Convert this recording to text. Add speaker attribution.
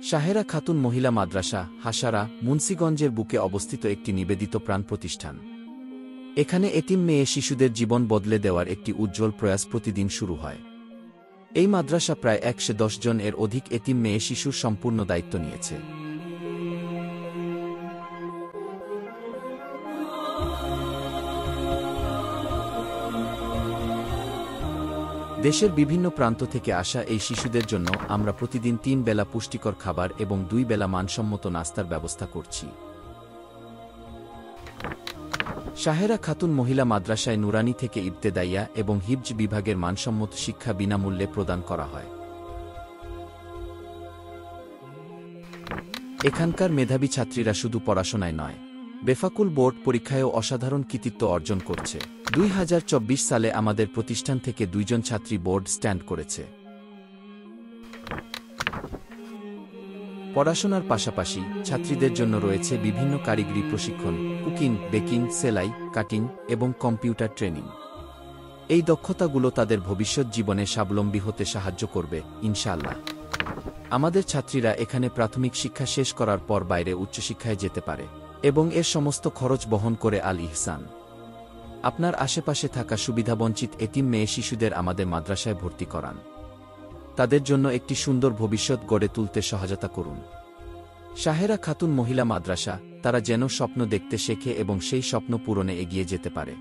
Speaker 1: শাহেরা খাতুন মহিলা মাদ্রাসা, হাসারা, মুন্সিগঞ্জের বুকে অবস্থিত একটি নিবেদিত প্রাণ প্রতিষ্ঠান। এখানে এতিম মেয়ে শিশুদের জীবন বদলে দেওয়ার একটি উজ্জ্বল প্রয়াস প্রতিদিন শুরু হয়। এই মাদ্রাসা প্রায় ১১০ জন এর অধিক এতিম মেয়ে শিশুর সম্পূর্ণ দায়িত্ব নিয়েছে। দেশের বিভিন্ন প্রান্ত থেকে আসা এই শিশুদের জন্য আমরা প্রতিদিন ৩ বেলা পুষ্টিকর খাবার এবং ২ বেলা মানসম্মত নাস্তার ব্যবস্থা করছি। শাহেরা খাতুন মহিলা মাদ্রাসায় নুরানি থেকে ইবতেদাইয়া এবং হিফজ বিভাগের মানসম্মত শিক্ষা বিনামূল্যে প্রদান করা হয়। এখানকার মেধাবী ছাত্রীরা শুধু পড়াশোনায় নয়, বেফাকুল বোর্ড পরীক্ষায়ও অসাধারণ কৃতিত্ব অর্জন করছে। ২০২৪ সালে আমাদের প্রতিষ্ঠান থেকে ২ জন ছাত্রী বোর্ড স্ট্যান্ড করেছে। পড়াশোনার পাশাপাশি ছাত্রীদের জন্য রয়েছে বিভিন্ন কারিগরি প্রশিক্ষণ, কুকিং, বেকিং, সেলাই, কাটিং এবং কম্পিউটার ট্রেনিং। এই দক্ষতাগুলো তাদের ভবিষ্যৎ জীবনে স্বাবলম্বী হতে সাহায্য করবে, ইনশাআল্লাহ। আমাদের ছাত্রীরা এখানে প্রাথমিক শিক্ষা শেষ করার পর বাইরে উচ্চশিক্ষায় যেতে পারে এবং এর সমস্ত খরচ বহন করে আল ইহসান। আপনার আশেপাশে থাকা সুবিধাবঞ্চিত এতিম মেয়ে শিশুদের আমাদের মাদ্রাসায় ভর্তি করান। তাদের জন্য একটি সুন্দর ভবিষ্যৎ গড়ে তুলতে সহায়তা করুন। শাহেরা খাতুন মহিলা মাদ্রাসা, তারা যেন স্বপ্ন দেখতে শেখে এবং সেই স্বপ্ন পূরণে এগিয়ে যেতে পারে।